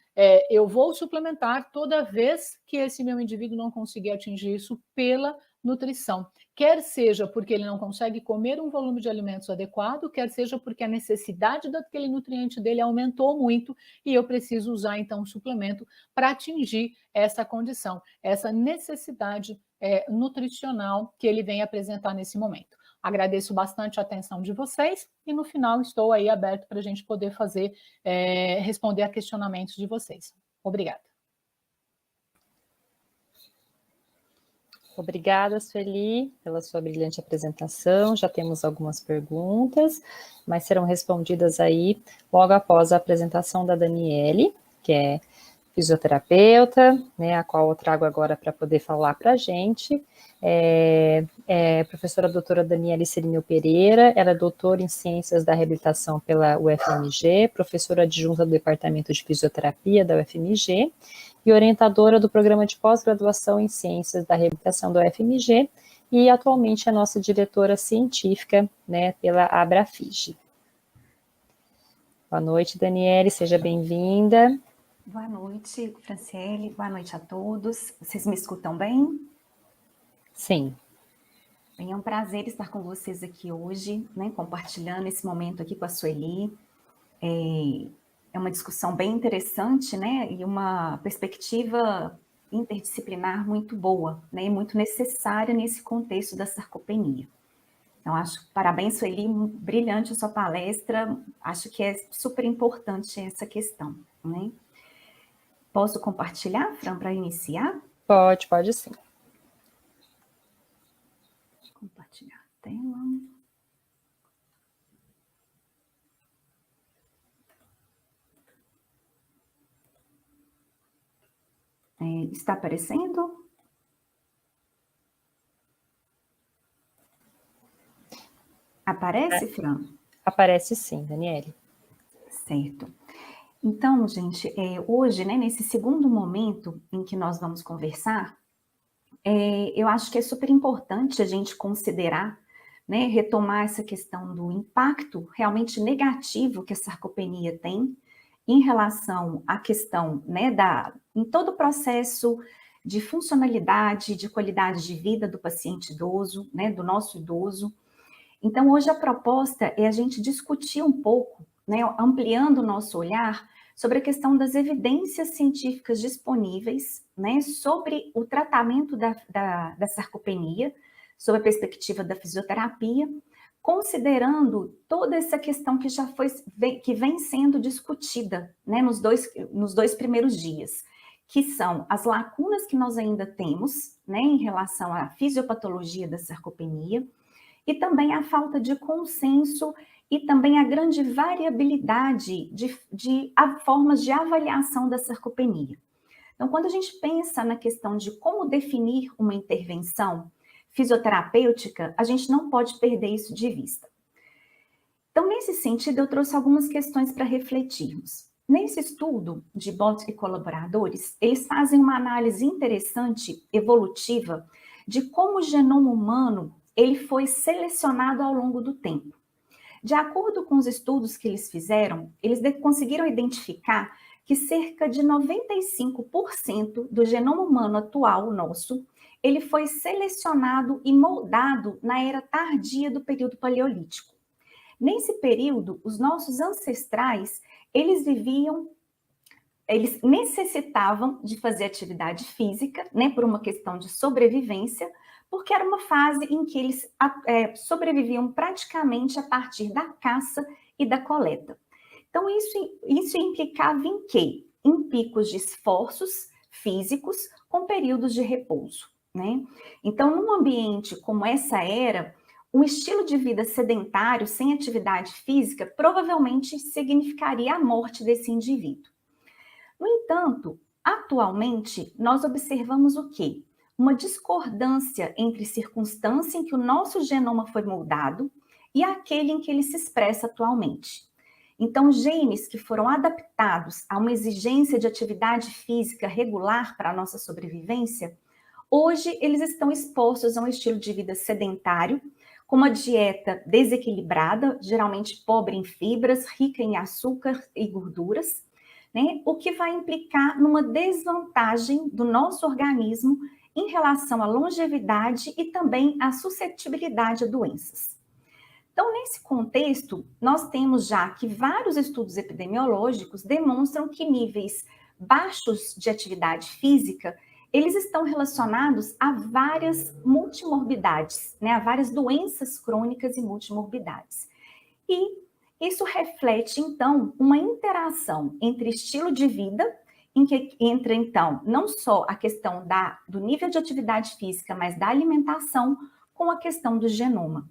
eu vou suplementar toda vez que esse meu indivíduo não conseguir atingir isso pela nutrição. Quer seja porque ele não consegue comer um volume de alimentos adequado, quer seja porque a necessidade daquele nutriente dele aumentou muito e eu preciso usar, então, um suplemento para atingir essa condição, essa necessidade nutricional que ele vem apresentar nesse momento. Agradeço bastante a atenção de vocês e, no final, estou aí aberto para a gente poder responder a questionamentos de vocês. Obrigada. Obrigada, Sueli, pela sua brilhante apresentação. Já temos algumas perguntas, mas serão respondidas aí logo após a apresentação da Daniele, que é fisioterapeuta, né, a qual eu trago agora para poder falar para a gente. Professora doutora Daniele Cirinho Pereira, ela é doutora em Ciências da Reabilitação pela UFMG, professora adjunta do Departamento de Fisioterapia da UFMG, e orientadora do Programa de Pós-Graduação em Ciências da Reabilitação da UFMG, e atualmente é nossa diretora científica, né, pela Abrafig. Boa noite, Daniele, seja bem-vinda. Boa noite, Franciele, boa noite a todos. Vocês me escutam bem? Sim. Bem, é um prazer estar com vocês aqui hoje, né, compartilhando esse momento aqui com a Sueli. É uma discussão bem interessante, né, e uma perspectiva interdisciplinar muito boa, né, e muito necessária nesse contexto da sarcopenia. Então, parabéns, Sueli, brilhante a sua palestra, acho que é super importante essa questão, né. Posso compartilhar, Fran, para iniciar? Pode sim. Compartilhar a tela. Está aparecendo? Aparece, Fran? Aparece sim, Daniele. Certo. Então, gente, hoje, né, nesse segundo momento em que nós vamos conversar, eu acho que é super importante a gente considerar, né, retomar essa questão do impacto realmente negativo que a sarcopenia tem em relação à questão, né, em todo o processo de funcionalidade, de qualidade de vida do paciente idoso, né, do nosso idoso. Então, hoje a proposta é a gente discutir um pouco, né, ampliando o nosso olhar sobre a questão das evidências científicas disponíveis, né, sobre o tratamento da sarcopenia, sob a perspectiva da fisioterapia, considerando toda essa questão que vem sendo discutida, né, nos dois primeiros dias, que são as lacunas que nós ainda temos, né, em relação à fisiopatologia da sarcopenia, e também a falta de consenso e também a grande variabilidade de formas de avaliação da sarcopenia. Então, quando a gente pensa na questão de como definir uma intervenção fisioterapêutica, a gente não pode perder isso de vista. Então, nesse sentido, eu trouxe algumas questões para refletirmos. Nesse estudo de Bolt e colaboradores, eles fazem uma análise interessante, evolutiva, de como o genoma humano ele foi selecionado ao longo do tempo. De acordo com os estudos que eles fizeram, eles conseguiram identificar que cerca de 95% do genoma humano atual nosso, ele foi selecionado e moldado na era tardia do período paleolítico. Nesse período, os nossos ancestrais, eles necessitavam de fazer atividade física, né, por uma questão de sobrevivência, porque era uma fase em que eles sobreviviam praticamente a partir da caça e da coleta. Então, isso implicava em quê? Em picos de esforços físicos com períodos de repouso, né? Então, num ambiente como essa era, um estilo de vida sedentário, sem atividade física, provavelmente significaria a morte desse indivíduo. No entanto, atualmente, nós observamos o quê? Uma discordância entre circunstância em que o nosso genoma foi moldado e aquele em que ele se expressa atualmente. Então, genes que foram adaptados a uma exigência de atividade física regular para a nossa sobrevivência, hoje eles estão expostos a um estilo de vida sedentário, com uma dieta desequilibrada, geralmente pobre em fibras, rica em açúcar e gorduras, né? O que vai implicar numa desvantagem do nosso organismo em relação à longevidade e também à suscetibilidade a doenças. Então, nesse contexto, nós temos já que vários estudos epidemiológicos demonstram que níveis baixos de atividade física, eles estão relacionados a várias multimorbidades, né, a várias doenças crônicas e multimorbidades. E isso reflete, então, uma interação entre estilo de vida, em que entra, então, não só a questão do nível de atividade física, mas da alimentação, com a questão do genoma.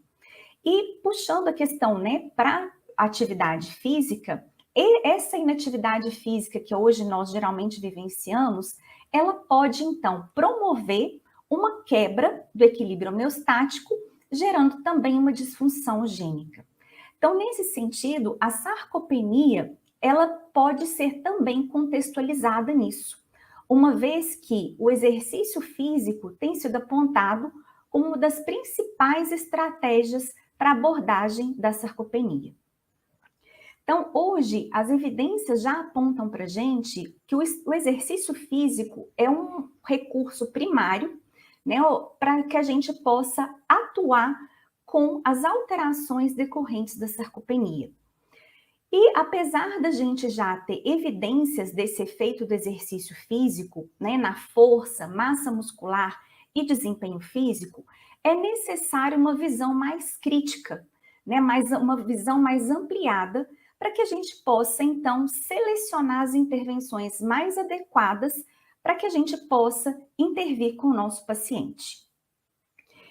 E puxando a questão, né, para atividade física, essa inatividade física que hoje nós geralmente vivenciamos, ela pode, então, promover uma quebra do equilíbrio homeostático, gerando também uma disfunção gênica. Então, nesse sentido, a sarcopenia, ela pode ser também contextualizada nisso, uma vez que o exercício físico tem sido apontado como uma das principais estratégias para a abordagem da sarcopenia. Então, hoje, as evidências já apontam para a gente que o exercício físico é um recurso primário, né, para que a gente possa atuar com as alterações decorrentes da sarcopenia. E apesar da gente já ter evidências desse efeito do exercício físico, né, na força, massa muscular e desempenho físico, é necessário uma visão mais crítica, né, uma visão mais ampliada, para que a gente possa, então, selecionar as intervenções mais adequadas para que a gente possa intervir com o nosso paciente.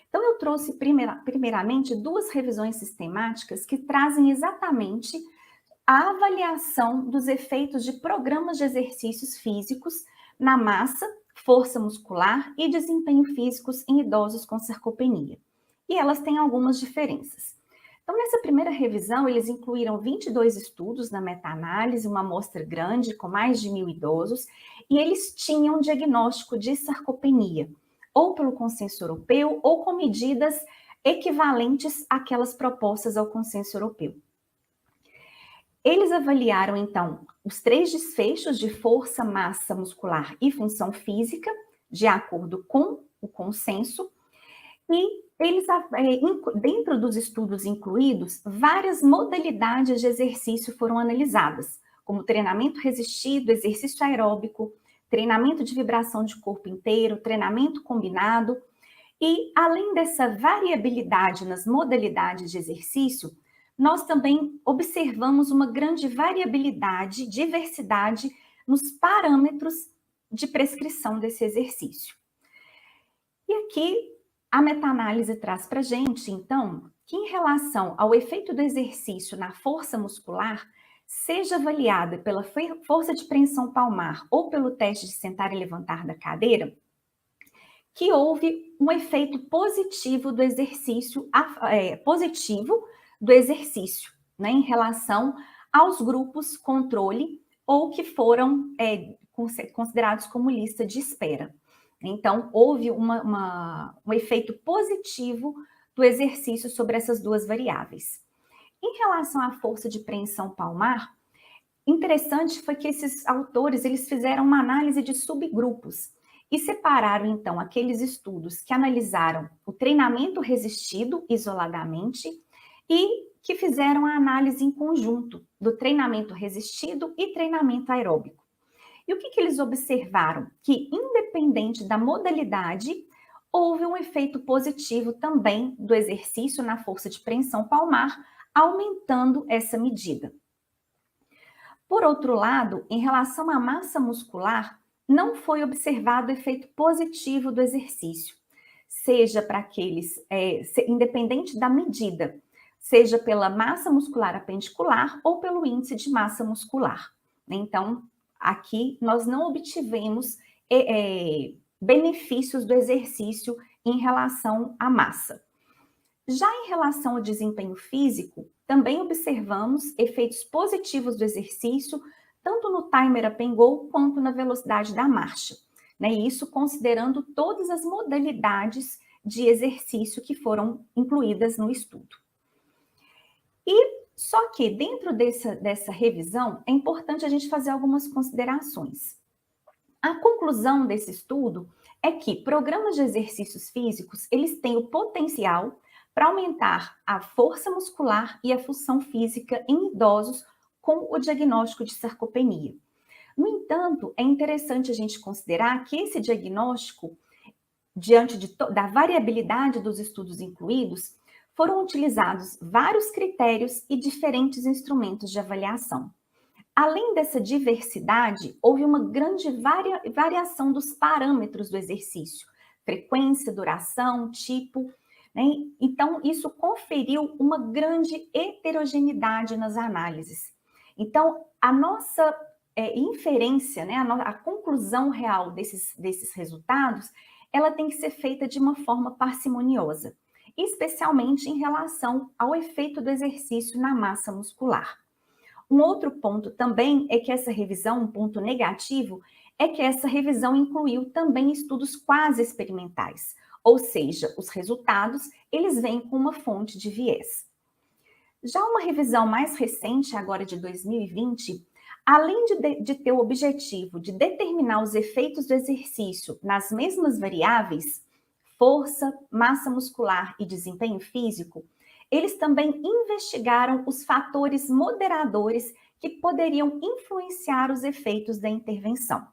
Então, eu trouxe primeiramente duas revisões sistemáticas que trazem exatamente a avaliação dos efeitos de programas de exercícios físicos na massa, força muscular e desempenho físicos em idosos com sarcopenia. E elas têm algumas diferenças. Então, nessa primeira revisão, eles incluíram 22 estudos na meta-análise, uma amostra grande com mais de 1.000 idosos, e eles tinham diagnóstico de sarcopenia, ou pelo consenso europeu, ou com medidas equivalentes àquelas propostas ao consenso europeu. Eles avaliaram, então, os 3 desfechos de força, massa muscular e função física, de acordo com o consenso, e eles, dentro dos estudos incluídos, várias modalidades de exercício foram analisadas, como treinamento resistido, exercício aeróbico, treinamento de vibração de corpo inteiro, treinamento combinado, e além dessa variabilidade nas modalidades de exercício, nós também observamos uma grande variabilidade, diversidade nos parâmetros de prescrição desse exercício. E aqui a meta-análise traz para a gente, então, que em relação ao efeito do exercício na força muscular, seja avaliada pela força de preensão palmar ou pelo teste de sentar e levantar da cadeira, que houve um efeito positivo do exercício, né, em relação aos grupos controle ou que foram considerados como lista de espera. Então, houve um efeito positivo do exercício sobre essas duas variáveis. Em relação à força de preensão palmar, interessante foi que esses autores eles fizeram uma análise de subgrupos e separaram, então, aqueles estudos que analisaram o treinamento resistido isoladamente e que fizeram a análise em conjunto do treinamento resistido e treinamento aeróbico. E o que eles observaram? Que, independente da modalidade, houve um efeito positivo também do exercício na força de preensão palmar, aumentando essa medida. Por outro lado, em relação à massa muscular, não foi observado efeito positivo do exercício, seja para aqueles, independente da medida, seja pela massa muscular apendicular ou pelo índice de massa muscular. Então, aqui nós não obtivemos benefícios do exercício em relação à massa. Já em relação ao desempenho físico, também observamos efeitos positivos do exercício, tanto no timer up and go quanto na velocidade da marcha, né? Isso considerando todas as modalidades de exercício que foram incluídas no estudo. E só que dentro dessa revisão é importante a gente fazer algumas considerações. A conclusão desse estudo é que programas de exercícios físicos, eles têm o potencial para aumentar a força muscular e a função física em idosos com o diagnóstico de sarcopenia. No entanto, é interessante a gente considerar que esse diagnóstico, diante da variabilidade dos estudos incluídos, foram utilizados vários critérios e diferentes instrumentos de avaliação. Além dessa diversidade, houve uma grande variação dos parâmetros do exercício, frequência, duração, tipo, né? Então, isso conferiu uma grande heterogeneidade nas análises. Então, a nossa inferência, né, a conclusão real desses resultados, ela tem que ser feita de uma forma parcimoniosa, especialmente em relação ao efeito do exercício na massa muscular. Um outro ponto também é que essa revisão, um ponto negativo, é que essa revisão incluiu também estudos quase experimentais, ou seja, os resultados, eles vêm com uma fonte de viés. Já uma revisão mais recente, agora de 2020, além de ter o objetivo de determinar os efeitos do exercício nas mesmas variáveis, força, massa muscular e desempenho físico, eles também investigaram os fatores moderadores que poderiam influenciar os efeitos da intervenção.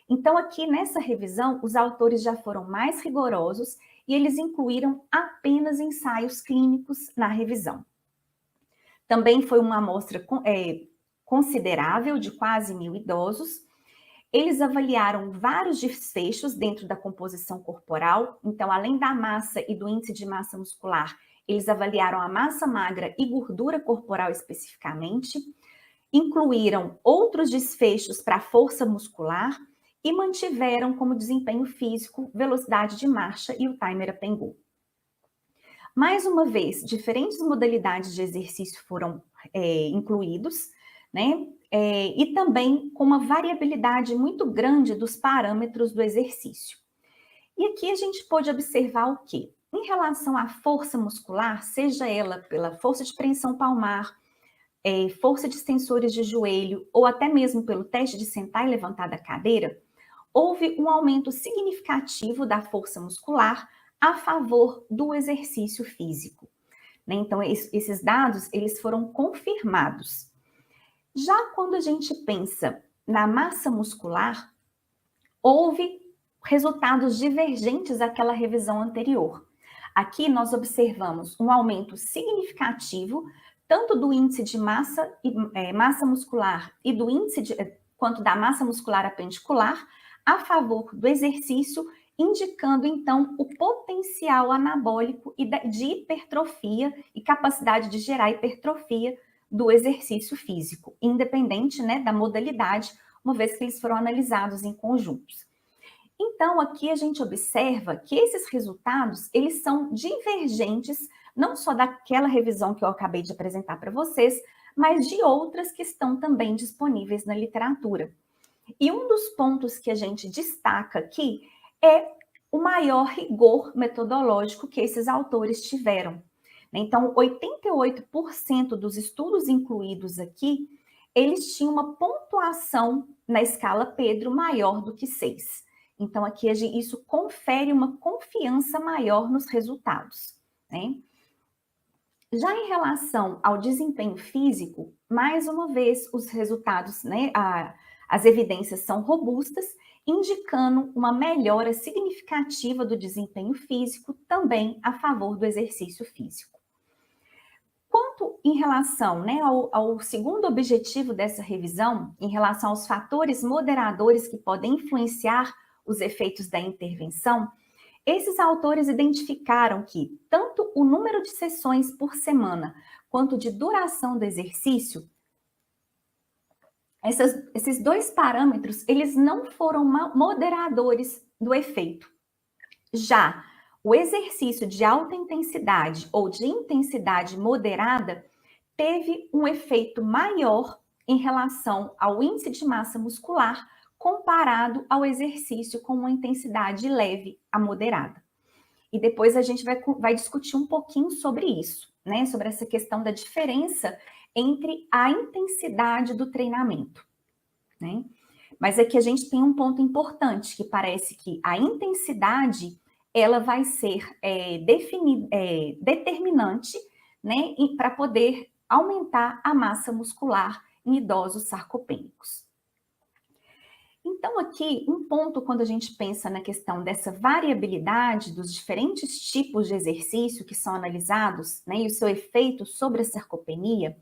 Então, aqui nessa revisão, os autores já foram mais rigorosos e eles incluíram apenas ensaios clínicos na revisão. Também foi uma amostra considerável de quase 1.000 idosos. Eles avaliaram vários desfechos dentro da composição corporal. Então, além da massa e do índice de massa muscular, eles avaliaram a massa magra e gordura corporal especificamente. Incluíram outros desfechos para a força muscular e mantiveram como desempenho físico, velocidade de marcha e o timer up and go. Mais uma vez, diferentes modalidades de exercício foram incluídos, né? E também com uma variabilidade muito grande dos parâmetros do exercício. E aqui a gente pode observar o quê? Em relação à força muscular, seja ela pela força de preensão palmar, força de extensores de joelho ou até mesmo pelo teste de sentar e levantar da cadeira, houve um aumento significativo da força muscular a favor do exercício físico, né? Então, esses dados, eles foram confirmados. Já quando a gente pensa na massa muscular, houve resultados divergentes àquela revisão anterior. Aqui nós observamos um aumento significativo, tanto do índice de massa muscular e do índice quanto da massa muscular apendicular, a favor do exercício, indicando, então, o potencial anabólico e de hipertrofia e capacidade de gerar hipertrofia do exercício físico, independente, né, da modalidade, uma vez que eles foram analisados em conjuntos. Então, aqui a gente observa que esses resultados, eles são divergentes, não só daquela revisão que eu acabei de apresentar para vocês, mas de outras que estão também disponíveis na literatura. E um dos pontos que a gente destaca aqui é o maior rigor metodológico que esses autores tiveram. Então, 88% dos estudos incluídos aqui, eles tinham uma pontuação na escala Pedro maior do que 6. Então, aqui isso confere uma confiança maior nos resultados, né? Já em relação ao desempenho físico, mais uma vez, os resultados, né, as evidências são robustas, indicando uma melhora significativa do desempenho físico, também a favor do exercício físico. Quanto em relação, né, ao segundo objetivo dessa revisão, em relação aos fatores moderadores que podem influenciar os efeitos da intervenção, esses autores identificaram que tanto o número de sessões por semana quanto de duração do exercício, esses dois parâmetros, eles não foram moderadores do efeito. Já o exercício de alta intensidade ou de intensidade moderada teve um efeito maior em relação ao índice de massa muscular comparado ao exercício com uma intensidade leve a moderada. E depois a gente vai discutir um pouquinho sobre isso, né? Sobre essa questão da diferença entre a intensidade do treinamento, né? Mas aqui a gente tem um ponto importante, que parece que a intensidade, ela vai ser determinante, né? Para poder aumentar a massa muscular em idosos sarcopênicos. Então, aqui, um ponto quando a gente pensa na questão dessa variabilidade dos diferentes tipos de exercício que são analisados, né, e o seu efeito sobre a sarcopenia,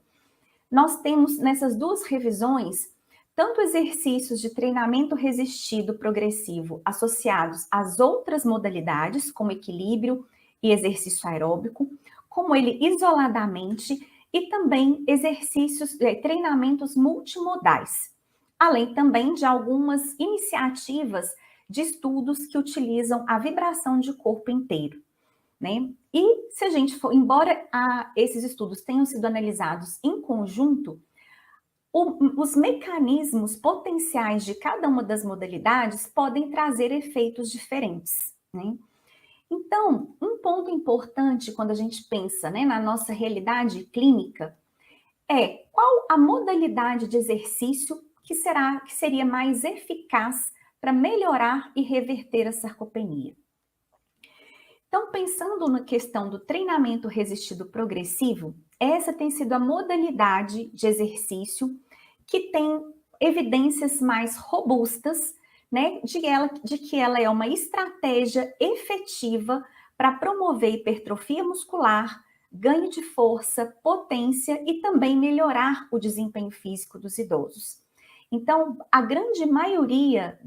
nós temos nessas duas revisões, tanto exercícios de treinamento resistido progressivo associados às outras modalidades, como equilíbrio e exercício aeróbico, como ele isoladamente, e também exercícios, treinamentos multimodais, além também de algumas iniciativas de estudos que utilizam a vibração de corpo inteiro, né? E se a gente for, embora esses estudos tenham sido analisados em conjunto, os mecanismos potenciais de cada uma das modalidades podem trazer efeitos diferentes, né? Então, um ponto importante quando a gente pensa, né, na nossa realidade clínica é qual a modalidade de exercício que seria mais eficaz para melhorar e reverter a sarcopenia. Então, pensando na questão do treinamento resistido progressivo, essa tem sido a modalidade de exercício que tem evidências mais robustas, né, de que ela é uma estratégia efetiva para promover hipertrofia muscular, ganho de força, potência e também melhorar o desempenho físico dos idosos. Então, a grande maioria